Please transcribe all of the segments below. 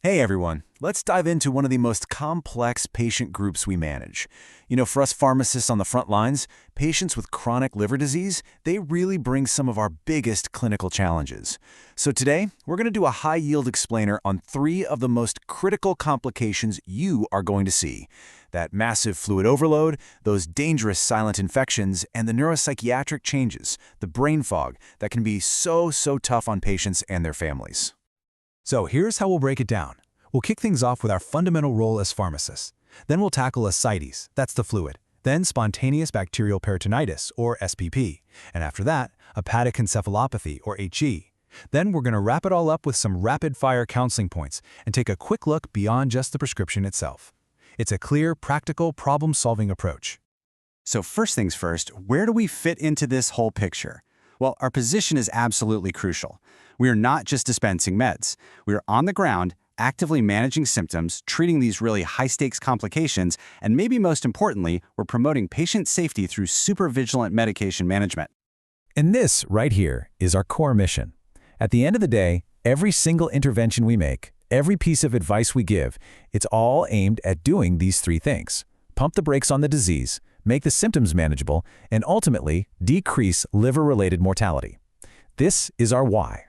Hey everyone, let's dive into one of the most complex patient groups we manage. For us pharmacists on the front lines, patients with chronic liver disease, they really bring some of our biggest clinical challenges. So today, we're going to do a high-yield explainer on 3 of the most critical complications you are going to see. That massive fluid overload, those dangerous silent infections, and the neuropsychiatric changes, the brain fog, that can be so tough on patients and their families. So here's how we'll break it down. We'll kick things off with our fundamental role as pharmacists. Then we'll tackle ascites, that's the fluid. Then spontaneous bacterial peritonitis, or SBP. And after that, hepatic encephalopathy, or HE. Then we're going to wrap it all up with some rapid-fire counseling points and take a quick look beyond just the prescription itself. It's a clear, practical, problem-solving approach. So first things first, where do we fit into this whole picture? Well, our position is absolutely crucial. We are not just dispensing meds. We are on the ground, actively managing symptoms, treating these really high-stakes complications, and maybe most importantly, we're promoting patient safety through super vigilant medication management. And this, right here, is our core mission. At the end of the day, every single intervention we make, every piece of advice we give, it's all aimed at doing these 3 things. Pump the brakes on the disease, make the symptoms manageable, and ultimately, decrease liver-related mortality. This is our why.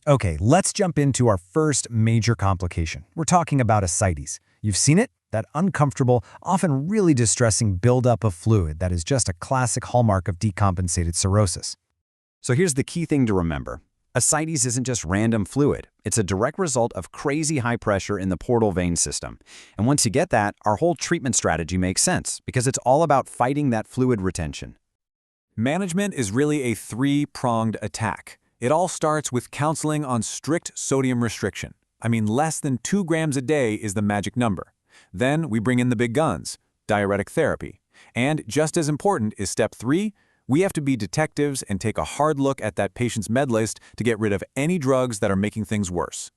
Okay, let's jump into our first major complication. We're talking about ascites. You've seen it? That uncomfortable, often really distressing buildup of fluid that is just a classic hallmark of decompensated cirrhosis. So here's the key thing to remember. Ascites isn't just random fluid. It's a direct result of crazy high pressure in the portal vein system. And once you get that, our whole treatment strategy makes sense because it's all about fighting that fluid retention. Management is really a 3-pronged attack. It all starts with counseling on strict sodium restriction. Less than 2 grams a day is the magic number. Then we bring in the big guns, diuretic therapy. And just as important is step 3, we have to be detectives and take a hard look at that patient's med list to get rid of any drugs that are making things worse.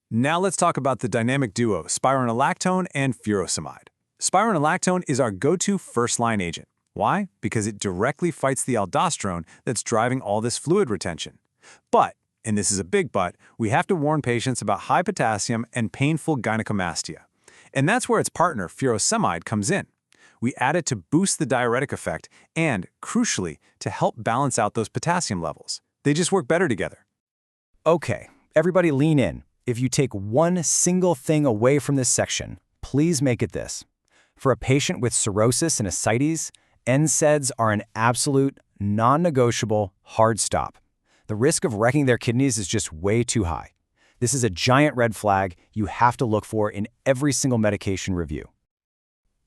Now let's talk about the dynamic duo, spironolactone and furosemide. Spironolactone is our go-to first-line agent. Why? Because it directly fights the aldosterone that's driving all this fluid retention. But, and this is a big but, we have to warn patients about high potassium and painful gynecomastia. And that's where its partner, furosemide, comes in. We add it to boost the diuretic effect and, crucially, to help balance out those potassium levels. They just work better together. Okay, everybody lean in. If you take one single thing away from this section, please make it this. For a patient with cirrhosis and ascites, NSAIDs are an absolute, non-negotiable, hard stop. The risk of wrecking their kidneys is just way too high. This is a giant red flag you have to look for in every single medication review.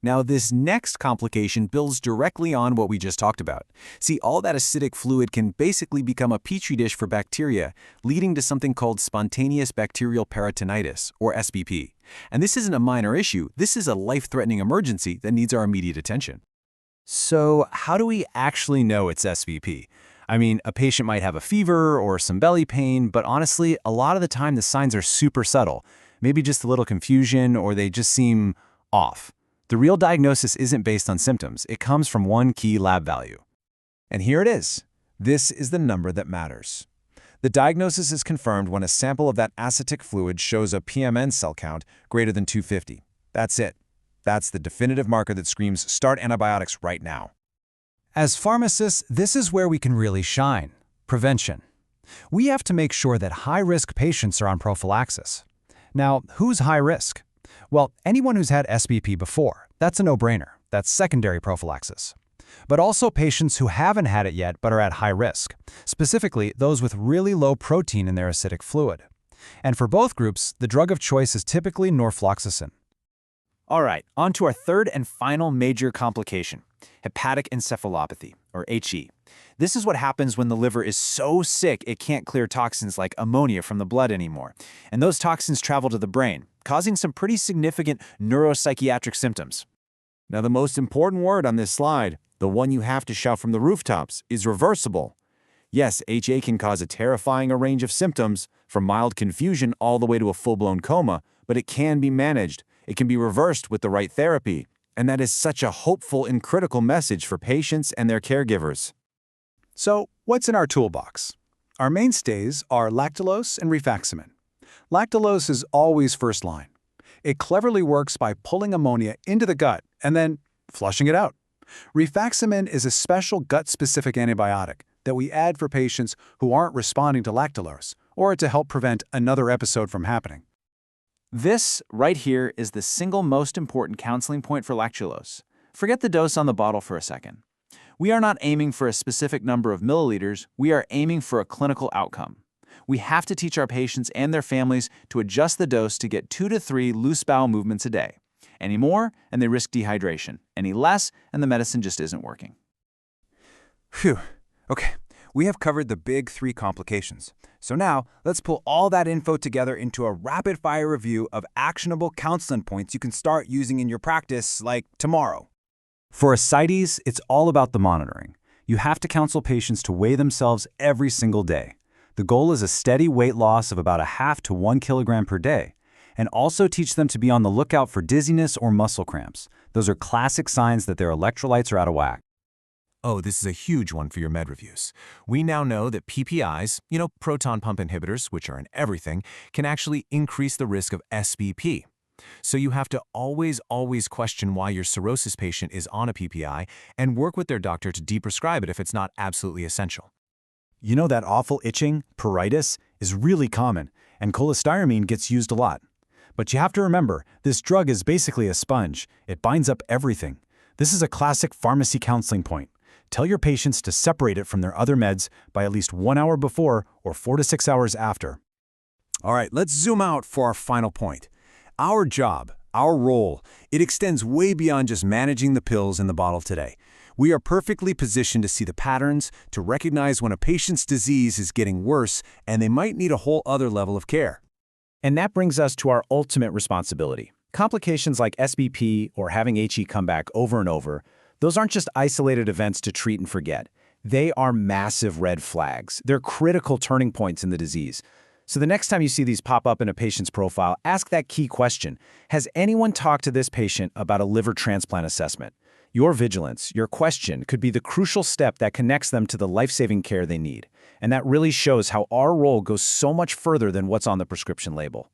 Now, this next complication builds directly on what we just talked about. See, all that acidic fluid can basically become a petri dish for bacteria, leading to something called spontaneous bacterial peritonitis, or SBP. And this isn't a minor issue. This is a life-threatening emergency that needs our immediate attention. So, how do we actually know it's SBP? A patient might have a fever or some belly pain, but honestly, a lot of the time the signs are super subtle. Maybe just a little confusion or they just seem off. The real diagnosis isn't based on symptoms. It comes from one key lab value. And here it is. This is the number that matters. The diagnosis is confirmed when a sample of that acetic fluid shows a PMN cell count greater than 250. That's it. That's the definitive marker that screams, start antibiotics right now. As pharmacists, this is where we can really shine. Prevention. We have to make sure that high-risk patients are on prophylaxis. Now, who's high risk? Well, anyone who's had SBP before. That's a no-brainer. That's secondary prophylaxis. But also patients who haven't had it yet but are at high risk, specifically those with really low protein in their acidic fluid. And for both groups, the drug of choice is typically norfloxacin. All right, on to our third and final major complication, hepatic encephalopathy, or HE. This is what happens when the liver is so sick it can't clear toxins like ammonia from the blood anymore. And those toxins travel to the brain, causing some pretty significant neuropsychiatric symptoms. Now, the most important word on this slide, the one you have to shout from the rooftops, is reversible. Yes, HA can cause a terrifying range of symptoms, from mild confusion all the way to a full-blown coma, but it can be managed. It can be reversed with the right therapy. And that is such a hopeful and critical message for patients and their caregivers. So, what's in our toolbox? Our mainstays are lactulose and rifaximin. Lactulose is always first line. It cleverly works by pulling ammonia into the gut and then flushing it out. Rifaximin is a special gut-specific antibiotic that we add for patients who aren't responding to lactulose or to help prevent another episode from happening. This, right here, is the single most important counseling point for lactulose. Forget the dose on the bottle for a second. We are not aiming for a specific number of milliliters, we are aiming for a clinical outcome. We have to teach our patients and their families to adjust the dose to get 2 to 3 loose bowel movements a day. Any more, and they risk dehydration. Any less, and the medicine just isn't working. Phew. Okay, we have covered the big 3 complications. So now, let's pull all that info together into a rapid-fire review of actionable counseling points you can start using in your practice, like tomorrow. For ascites, it's all about the monitoring. You have to counsel patients to weigh themselves every single day. The goal is a steady weight loss of about 0.5 to 1 kilogram per day. And also teach them to be on the lookout for dizziness or muscle cramps. Those are classic signs that their electrolytes are out of whack. Oh, this is a huge one for your med reviews. We now know that PPIs, proton pump inhibitors, which are in everything, can actually increase the risk of SBP. So you have to always question why your cirrhosis patient is on a PPI and work with their doctor to deprescribe it if it's not absolutely essential. You know that awful itching, pruritus, is really common, and cholestyramine gets used a lot. But you have to remember, this drug is basically a sponge. It binds up everything. This is a classic pharmacy counseling point. Tell your patients to separate it from their other meds by at least 1 hour before or 4 to 6 hours after. All right, let's zoom out for our final point. Our job, our role, it extends way beyond just managing the pills in the bottle today. We are perfectly positioned to see the patterns, to recognize when a patient's disease is getting worse and they might need a whole other level of care. And that brings us to our ultimate responsibility. Complications like SBP or having HE come back over and over, those aren't just isolated events to treat and forget. They are massive red flags. They're critical turning points in the disease. So the next time you see these pop up in a patient's profile, ask that key question. Has anyone talked to this patient about a liver transplant assessment? Your vigilance, your question, could be the crucial step that connects them to the life-saving care they need. And that really shows how our role goes so much further than what's on the prescription label.